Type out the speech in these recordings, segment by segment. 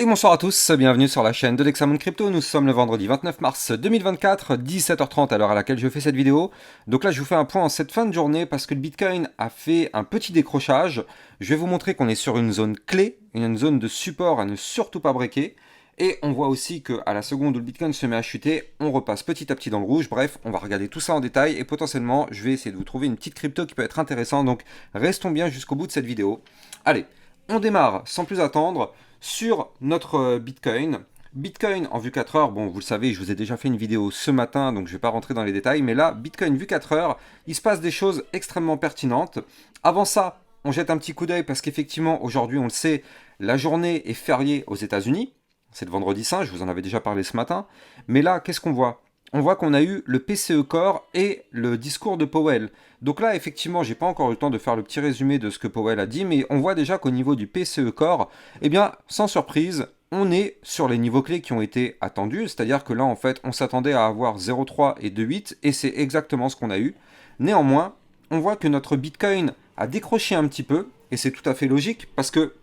bonsoir à tous, bienvenue sur la chaîne de Dexamon Crypto. Nous sommes le vendredi 29 mars 2024, 17h30 à l'heure à laquelle je fais cette vidéo. Donc là je vous fais un point en cette fin de journée parce que le Bitcoin a fait un petit décrochage. Je vais vous montrer qu'on est sur une zone clé, une zone de support à ne surtout pas breaker. Et on voit aussi qu'à la seconde où le Bitcoin se met à chuter, on repasse petit à petit dans le rouge. Bref, on va regarder tout ça en détail et potentiellement je vais essayer de vous trouver une petite crypto qui peut être intéressante. Donc restons bien jusqu'au bout de cette vidéo. Allez, on démarre sans plus attendre sur notre Bitcoin. Bitcoin en vue 4 heures, bon vous le savez, je vous ai déjà fait une vidéo ce matin, donc je ne vais pas rentrer dans les détails, mais là, Bitcoin vue 4 heures, il se passe des choses extrêmement pertinentes. Avant ça, on jette un petit coup d'œil parce qu'effectivement, aujourd'hui, on le sait, la journée est fériée aux États-Unis. C'est le vendredi saint, je vous en avais déjà parlé ce matin. Mais là, qu'est-ce qu'on voit ? On voit qu'on a eu le PCE Core et le discours de Powell. Donc là, effectivement, j'ai pas encore eu le temps de faire le petit résumé de ce que Powell a dit, mais on voit déjà qu'au niveau du PCE Core, eh bien, sans surprise, on est sur les niveaux clés qui ont été attendus, c'est-à-dire que là, en fait, on s'attendait à avoir 0,3 et 2,8, et c'est exactement ce qu'on a eu. Néanmoins, on voit que notre Bitcoin a décroché un petit peu, et c'est tout à fait logique, parce que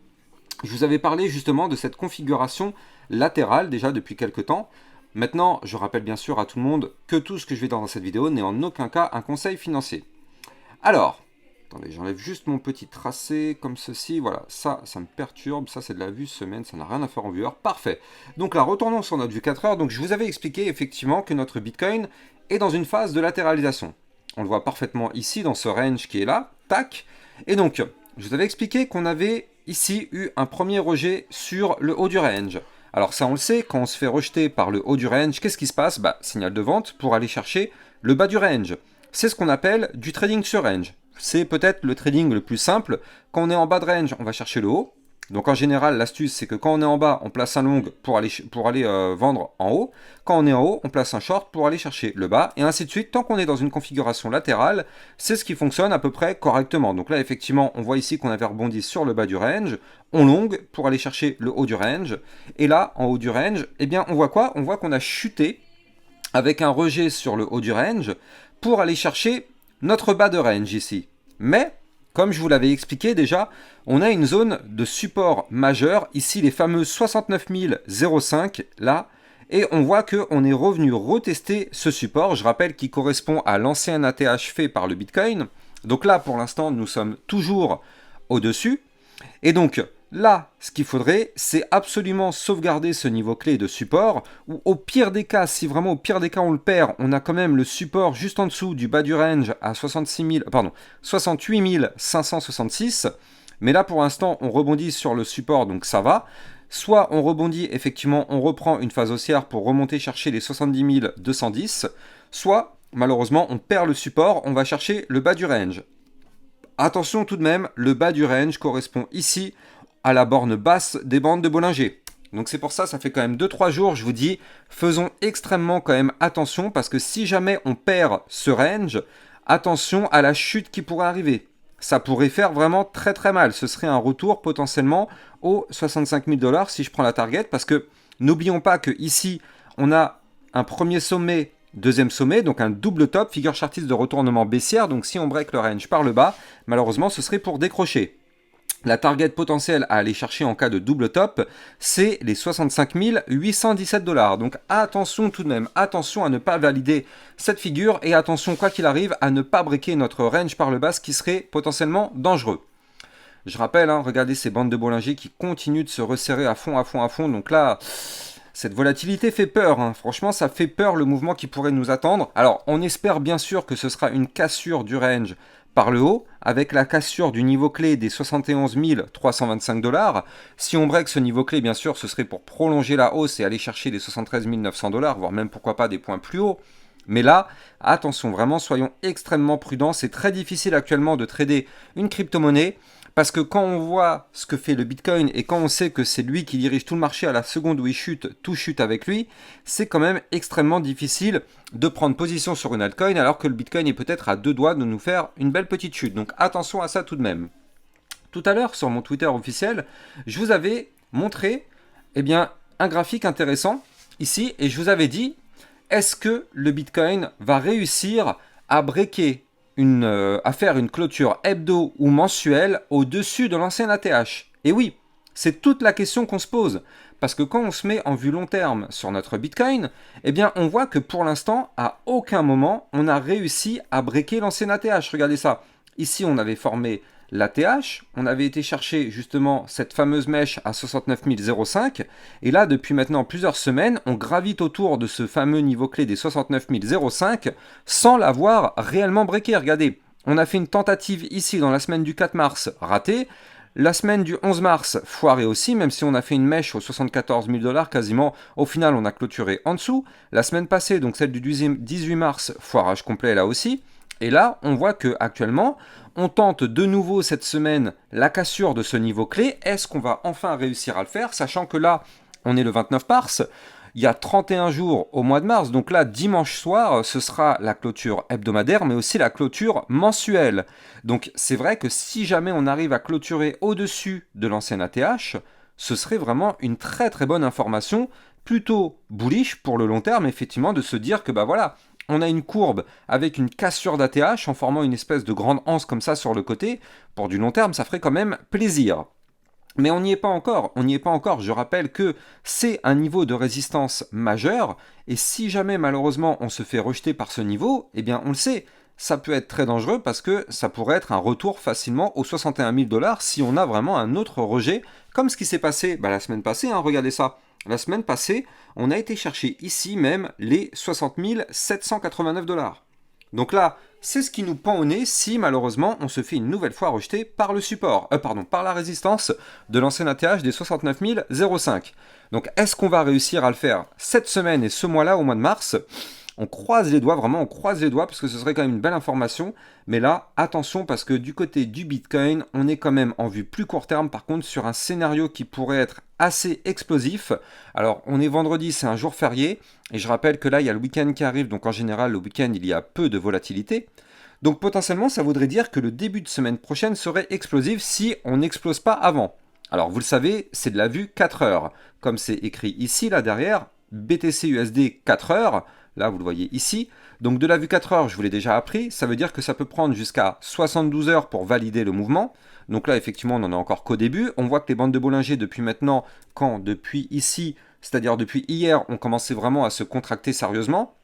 je vous avais parlé justement de cette configuration latérale déjà depuis quelques temps. Maintenant, je rappelle bien sûr à tout le monde que tout ce que je vais dans cette vidéo n'est en aucun cas un conseil financier. Alors, attendez, j'enlève juste mon petit tracé comme ceci. Voilà, ça me perturbe. Ça, c'est de la vue semaine, ça n'a rien à faire en vue heure. Parfait. Donc là, retournons sur notre vue 4 heures. Donc, je vous avais expliqué effectivement que notre Bitcoin est dans une phase de latéralisation. On le voit parfaitement ici dans ce range qui est là. Tac. Et donc, je vous avais expliqué qu'on avait ici eu un premier rejet sur le haut du range. Alors ça on le sait, quand on se fait rejeter par le haut du range, qu'est-ce qui se passe ? Signal de vente pour aller chercher le bas du range. C'est ce qu'on appelle du trading sur range. C'est peut-être le trading le plus simple. Quand on est en bas de range, on va chercher le haut. Donc en général, l'astuce, c'est que quand on est en bas, on place un long pour aller vendre en haut. Quand on est en haut, on place un short pour aller chercher le bas, et ainsi de suite. Tant qu'on est dans une configuration latérale, c'est ce qui fonctionne à peu près correctement. Donc là, effectivement, on voit ici qu'on avait rebondi sur le bas du range. On long pour aller chercher le haut du range. Et là, en haut du range, eh bien, on voit quoi ? On voit qu'on a chuté avec un rejet sur le haut du range pour aller chercher notre bas de range ici. Mais comme je vous l'avais expliqué déjà, on a une zone de support majeur, ici les fameux 69 005, là, et on voit qu'on est revenu retester ce support, je rappelle qu'il correspond à l'ancien ATH fait par le Bitcoin. Donc là, pour l'instant, nous sommes toujours au-dessus, et donc là, ce qu'il faudrait, c'est absolument sauvegarder ce niveau clé de support, ou au pire des cas, si vraiment au pire des cas on le perd, on a quand même le support juste en dessous du bas du range à 68 566, mais là pour l'instant on rebondit sur le support, donc ça va. Soit on rebondit, effectivement, on reprend une phase haussière pour remonter chercher les 70 210, soit malheureusement on perd le support, on va chercher le bas du range. Attention tout de même, le bas du range correspond ici à la borne basse des bandes de Bollinger. Donc c'est pour ça, ça fait quand même 2-3 jours, je vous dis, faisons extrêmement quand même attention, parce que si jamais on perd ce range, attention à la chute qui pourrait arriver. Ça pourrait faire vraiment très très mal. Ce serait un retour potentiellement aux 65 000 $ si je prends la target, parce que n'oublions pas que ici on a un premier sommet, deuxième sommet, donc un double top, figure chartiste de retournement baissière, donc si on break le range par le bas, malheureusement ce serait pour décrocher. La target potentielle à aller chercher en cas de double top, c'est les 65 817 $. Donc attention tout de même, attention à ne pas valider cette figure et attention quoi qu'il arrive à ne pas breaker notre range par le bas, ce qui serait potentiellement dangereux. Je rappelle, regardez ces bandes de Bollinger qui continuent de se resserrer à fond. Donc là, cette volatilité fait peur. Franchement, ça fait peur le mouvement qui pourrait nous attendre. Alors, on espère bien sûr que ce sera une cassure du range par le haut, avec la cassure du niveau clé des 71 325 $. Si on break ce niveau clé, bien sûr, ce serait pour prolonger la hausse et aller chercher les 73 900 $, voire même pourquoi pas des points plus hauts. Mais là, attention, vraiment, soyons extrêmement prudents. C'est très difficile actuellement de trader une crypto-monnaie, parce que quand on voit ce que fait le Bitcoin et quand on sait que c'est lui qui dirige tout le marché à la seconde où il chute, tout chute avec lui, c'est quand même extrêmement difficile de prendre position sur une altcoin alors que le Bitcoin est peut-être à deux doigts de nous faire une belle petite chute. Donc attention à ça tout de même. Tout à l'heure, sur mon Twitter officiel, je vous avais montré un graphique intéressant ici et je vous avais dit, est-ce que le Bitcoin va réussir à breaker à faire une clôture hebdo ou mensuelle au-dessus de l'ancien ATH? Et oui, c'est toute la question qu'on se pose. parce que quand on se met en vue long terme sur notre Bitcoin, eh bien on voit que pour l'instant, à aucun moment, on a réussi à breaker l'ancien ATH. Regardez ça. Ici, on avait formé l'ATH, on avait été chercher justement cette fameuse mèche à 69 005, et là, depuis maintenant plusieurs semaines, on gravite autour de ce fameux niveau clé des 69 005 sans l'avoir réellement breaké. Regardez, on a fait une tentative ici dans la semaine du 4 mars, ratée. La semaine du 11 mars, foirée aussi, même si on a fait une mèche aux 74 000 $ quasiment, au final on a clôturé en dessous. La semaine passée, donc celle du 18 mars, foirage complet là aussi. Et là, on voit que actuellement, on tente de nouveau cette semaine la cassure de ce niveau clé. Est-ce qu'on va enfin réussir à le faire, sachant que là, on est le 29 mars, il y a 31 jours au mois de mars, donc là, dimanche soir, ce sera la clôture hebdomadaire, mais aussi la clôture mensuelle. Donc c'est vrai que si jamais on arrive à clôturer au-dessus de l'ancienne ATH, ce serait vraiment une très très bonne information, plutôt bullish pour le long terme, effectivement, de se dire que bah voilà, on a une courbe avec une cassure d'ATH en formant une espèce de grande anse comme ça sur le côté. Pour du long terme, ça ferait quand même plaisir. Mais on n'y est pas encore, on n'y est pas encore. Je rappelle que c'est un niveau de résistance majeur, et si jamais malheureusement on se fait rejeter par ce niveau, eh bien on le sait, ça peut être très dangereux parce que ça pourrait être un retour facilement aux 61 000 $ si on a vraiment un autre rejet, comme ce qui s'est passé la semaine passée, hein, regardez ça. La semaine passée, on a été chercher ici même les 60 789 $. Donc là, c'est ce qui nous pend au nez si malheureusement on se fait une nouvelle fois rejeter par le support, par la résistance de l'ancien ATH des 69 005. Donc est-ce qu'on va réussir à le faire cette semaine et ce mois-là au mois de mars? On croise les doigts, vraiment on croise les doigts parce que ce serait quand même une belle information. Mais là, attention parce que du côté du Bitcoin, on est quand même en vue plus court terme par contre sur un scénario qui pourrait être assez explosif. Alors on est vendredi, c'est un jour férié. Et je rappelle que là, il y a le week-end qui arrive. Donc en général, le week-end, il y a peu de volatilité. Donc potentiellement, ça voudrait dire que le début de semaine prochaine serait explosif si on n'explose pas avant. Alors vous le savez, c'est de la vue 4 heures. Comme c'est écrit ici, là derrière, BTC USD 4 heures. Là, vous le voyez ici. Donc de la vue 4 heures, je vous l'ai déjà appris. Ça veut dire que ça peut prendre jusqu'à 72 heures pour valider le mouvement. Donc là, effectivement, on n'en est encore qu'au début. On voit que les bandes de Bollinger, depuis maintenant, depuis ici, c'est-à-dire depuis hier, ont commencé vraiment à se contracter sérieusement.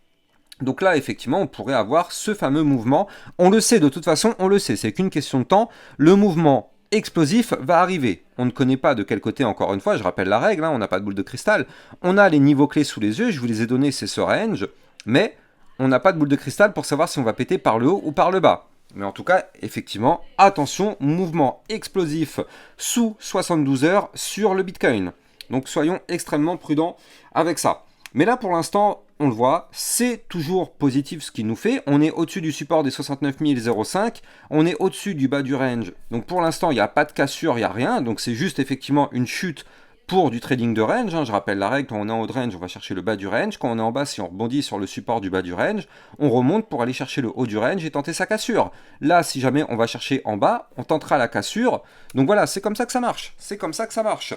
Donc là, effectivement, on pourrait avoir ce fameux mouvement. On le sait, de toute façon, on le sait. C'est qu'une question de temps. Le mouvement explosif va arriver. On ne connaît pas de quel côté, encore une fois, je rappelle la règle, hein, on n'a pas de boule de cristal. On a les niveaux clés sous les yeux, je vous les ai donnés, c'est ce range, mais on n'a pas de boule de cristal pour savoir si on va péter par le haut ou par le bas. Mais en tout cas, effectivement, attention, mouvement explosif sous 72 heures sur le Bitcoin. Donc soyons extrêmement prudents avec ça. Mais là, pour l'instant, on le voit, c'est toujours positif ce qu'il nous fait. On est au-dessus du support des 69 005, on est au-dessus du bas du range. Donc pour l'instant, il n'y a pas de cassure, il n'y a rien. Donc c'est juste effectivement une chute pour du trading de range. Je rappelle la règle, quand on est en haut de range, on va chercher le bas du range. Quand on est en bas, si on rebondit sur le support du bas du range, on remonte pour aller chercher le haut du range et tenter sa cassure. Là, si jamais on va chercher en bas, on tentera la cassure. Donc voilà, c'est comme ça que ça marche. C'est comme ça que ça marche.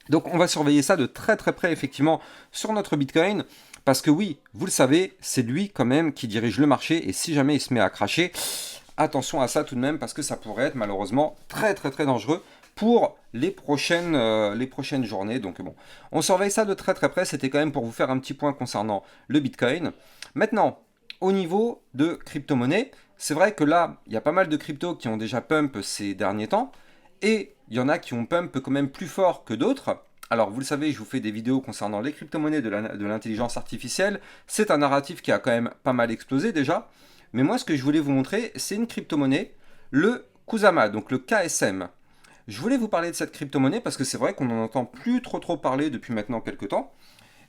Donc on va surveiller ça de très très près effectivement sur notre Bitcoin. Parce que oui, vous le savez, c'est lui quand même qui dirige le marché. Et si jamais il se met à cracher, attention à ça tout de même parce que ça pourrait être malheureusement très très très dangereux pour les prochaines journées. Donc bon, on surveille ça de très très près. C'était quand même pour vous faire un petit point concernant le Bitcoin. Maintenant, au niveau de crypto-monnaie, c'est vrai que là, il y a pas mal de cryptos qui ont déjà pump ces derniers temps. Et il y en a qui ont pump quand même plus fort que d'autres. Alors vous le savez, je vous fais des vidéos concernant les crypto-monnaies de l'intelligence artificielle. C'est un narratif qui a quand même pas mal explosé déjà. Mais moi ce que je voulais vous montrer, c'est une crypto-monnaie, le Kusama, donc le KSM. Je voulais vous parler de cette crypto-monnaie parce que c'est vrai qu'on n'en entend plus trop parler depuis maintenant quelques temps.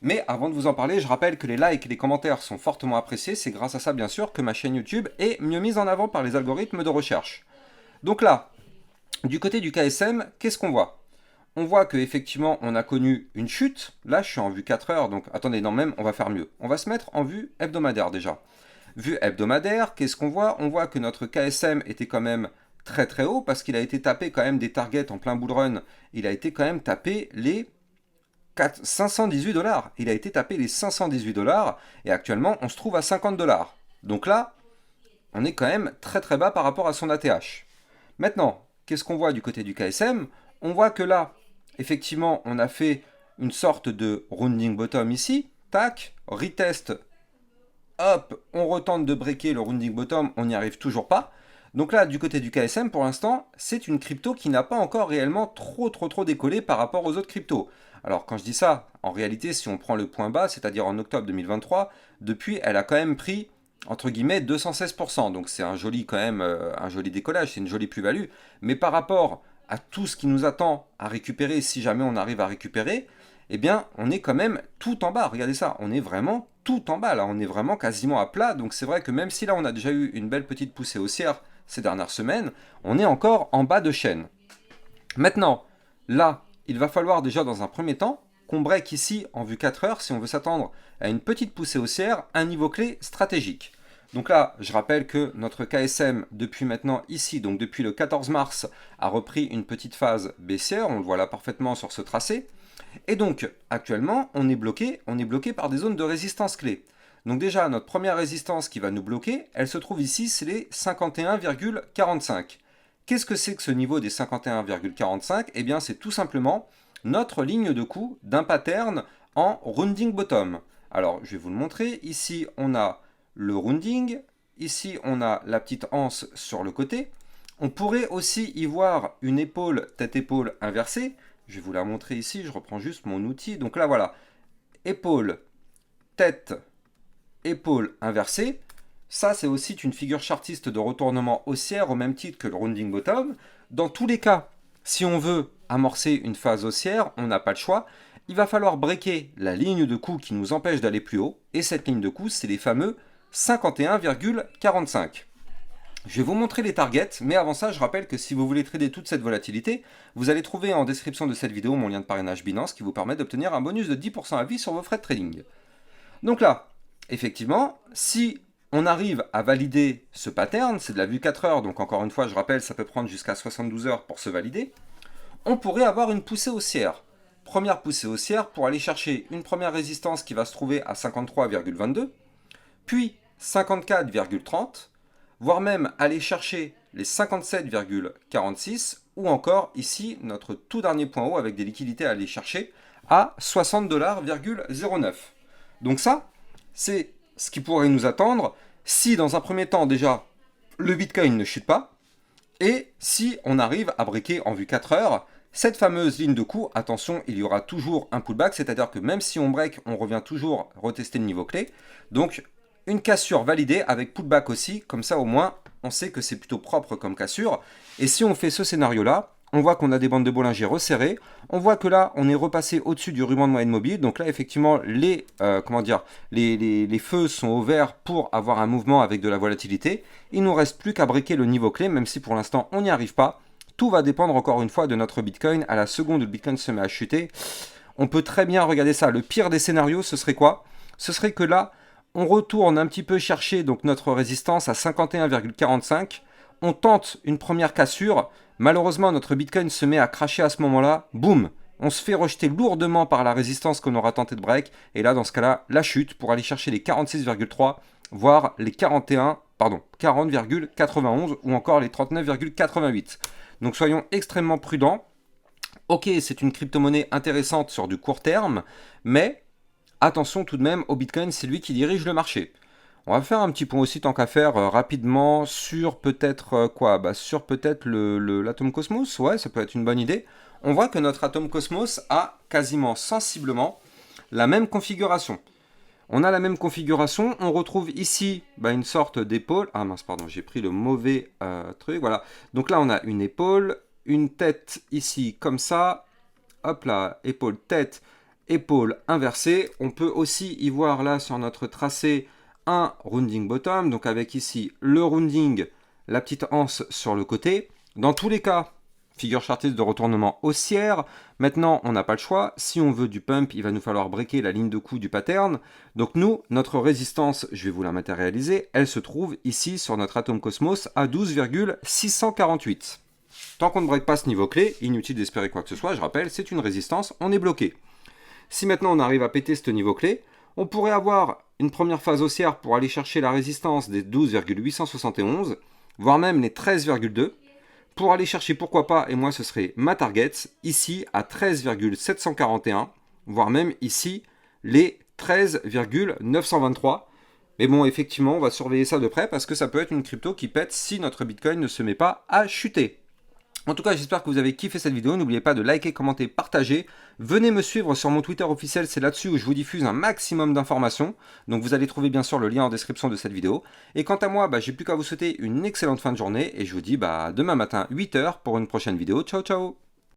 Mais avant de vous en parler, je rappelle que les likes et les commentaires sont fortement appréciés. C'est grâce à ça bien sûr que ma chaîne YouTube est mieux mise en avant par les algorithmes de recherche. Donc là, du côté du KSM, qu'est-ce qu'on voit? On voit qu'effectivement, on a connu une chute. Là, je suis en vue 4 heures, donc attendez, non, même, on va faire mieux. On va se mettre en vue hebdomadaire déjà. Vue hebdomadaire, qu'est-ce qu'on voit? On voit que notre KSM était quand même très très haut parce qu'il a été tapé quand même des targets en plein bull run. Il a été quand même tapé les 518 $. Il a été tapé les 518 $ et actuellement, on se trouve à 50 $. Donc là, on est quand même très très bas par rapport à son ATH. Maintenant, qu'est-ce qu'on voit du côté du KSM? On voit que là, effectivement, on a fait une sorte de rounding bottom ici, tac, retest, hop, on retente de breaker le rounding bottom, on n'y arrive toujours pas. Donc là, du côté du KSM, pour l'instant, c'est une crypto qui n'a pas encore réellement trop décollé par rapport aux autres cryptos. Alors quand je dis ça, en réalité, si on prend le point bas, c'est-à-dire en octobre 2023, depuis, elle a quand même pris, entre guillemets, 216%. Donc c'est un joli quand même, un joli décollage, c'est une jolie plus-value. Mais par rapport à tout ce qui nous attend à récupérer, si jamais on arrive à récupérer, eh bien, on est quand même tout en bas. Regardez ça, on est vraiment tout en bas. Là, on est vraiment quasiment à plat. Donc c'est vrai que même si là, on a déjà eu une belle petite poussée haussière ces dernières semaines, on est encore en bas de chaîne. Maintenant, là, il va falloir déjà dans un premier temps qu'on break ici en vue 4 heures si on veut s'attendre à une petite poussée haussière, un niveau clé stratégique. Donc là, je rappelle que notre KSM, depuis maintenant ici, donc depuis le 14 mars, a repris une petite phase baissière, on le voit là parfaitement sur ce tracé. Et donc, actuellement, on est bloqué par des zones de résistance clés. Donc déjà, notre première résistance qui va nous bloquer, elle se trouve ici, c'est les 51,45. Qu'est-ce que c'est que ce niveau des 51,45? Eh bien, c'est tout simplement notre ligne de coup d'un pattern en rounding bottom. Alors, je vais vous le montrer. Ici, on a le rounding. Ici, on a la petite anse sur le côté. On pourrait aussi y voir une épaule, tête-épaule inversée. Je vais vous la montrer ici. Je reprends juste mon outil. Donc là, voilà. Épaule, tête, épaule inversée. Ça, c'est aussi une figure chartiste de retournement haussière au même titre que le rounding bottom. Dans tous les cas, si on veut amorcer une phase haussière, on n'a pas le choix. Il va falloir breaker la ligne de coup qui nous empêche d'aller plus haut. Et cette ligne de coup, c'est les fameux 51,45. Je vais vous montrer les targets, mais avant ça, je rappelle que si vous voulez trader toute cette volatilité, vous allez trouver en description de cette vidéo mon lien de parrainage Binance qui vous permet d'obtenir un bonus de 10% à vie sur vos frais de trading. Donc là, effectivement, si on arrive à valider ce pattern, c'est de la vue 4 heures, donc encore une fois, je rappelle, ça peut prendre jusqu'à 72 heures pour se valider, on pourrait avoir une poussée haussière. Première poussée haussière pour aller chercher une première résistance qui va se trouver à 53,22, puis 54,30, voire même aller chercher les 57,46, ou encore ici, notre tout dernier point haut avec des liquidités à aller chercher à 60,09$. Donc ça, c'est ce qui pourrait nous attendre si dans un premier temps déjà le Bitcoin ne chute pas et si on arrive à breaker en vue 4 heures cette fameuse ligne de coup. Attention, il y aura toujours un pullback, c'est-à-dire que même si on break, on revient toujours retester le niveau clé. Donc une cassure validée avec pullback aussi, comme ça au moins on sait que c'est plutôt propre comme cassure. Et si on fait ce scénario-là, on voit qu'on a des bandes de Bollinger resserrées. On voit que là, on est repassé au-dessus du ruban de moyenne mobile. Donc là, effectivement, les feux sont au vert pour avoir un mouvement avec de la volatilité. Il ne nous reste plus qu'à breaker le niveau clé, même si pour l'instant, on n'y arrive pas. Tout va dépendre encore une fois de notre Bitcoin. À la seconde où le Bitcoin se met à chuter, on peut très bien regarder ça. Le pire des scénarios, ce serait quoi? Ce serait que là, on retourne un petit peu chercher donc notre résistance à 51,45. On tente une première cassure. Malheureusement, notre Bitcoin se met à cracher à ce moment-là. Boum! On se fait rejeter lourdement par la résistance qu'on aura tenté de break. Et là, dans ce cas-là, la chute pour aller chercher les 46,3, voire les 40,91 ou encore les 39,88. Donc soyons extrêmement prudents. Ok, c'est une crypto-monnaie intéressante sur du court terme, mais attention tout de même au Bitcoin, c'est lui qui dirige le marché. On va faire un petit point aussi tant qu'à faire rapidement sur peut-être sur peut-être l'Atom Cosmos. Ouais, ça peut être une bonne idée. On voit que notre Atom Cosmos a quasiment sensiblement la même configuration. On a la même configuration, on retrouve ici une sorte d'épaule. Ah mince, pardon, j'ai pris le mauvais truc, voilà. Donc là, on a une épaule, une tête ici comme ça. Hop là, épaule, tête, épaule inversée. On peut aussi y voir là sur notre tracé un rounding bottom, donc avec ici le rounding, la petite anse sur le côté. Dans tous les cas, figure chartiste de retournement haussière. Maintenant, on n'a pas le choix. Si on veut du pump, il va nous falloir breaker la ligne de coup du pattern. Donc nous, notre résistance, je vais vous la matérialiser, elle se trouve ici sur notre Atom Cosmos à 12,648. Tant qu'on ne break pas ce niveau clé, inutile d'espérer quoi que ce soit, je rappelle, c'est une résistance, on est bloqué. Si maintenant on arrive à péter ce niveau clé, on pourrait avoir une première phase haussière pour aller chercher la résistance des 12,871, voire même les 13,2, pour aller chercher pourquoi pas, et moi ce serait ma target, ici à 13,741, voire même ici les 13,923. Mais bon, effectivement, on va surveiller ça de près parce que ça peut être une crypto qui pète si notre Bitcoin ne se met pas à chuter. En tout cas, j'espère que vous avez kiffé cette vidéo. N'oubliez pas de liker, commenter, partager. Venez me suivre sur mon Twitter officiel, c'est là-dessus où je vous diffuse un maximum d'informations. Donc vous allez trouver bien sûr le lien en description de cette vidéo. Et quant à moi, j'ai plus qu'à vous souhaiter une excellente fin de journée et je vous dis demain matin 8h pour une prochaine vidéo. Ciao ciao.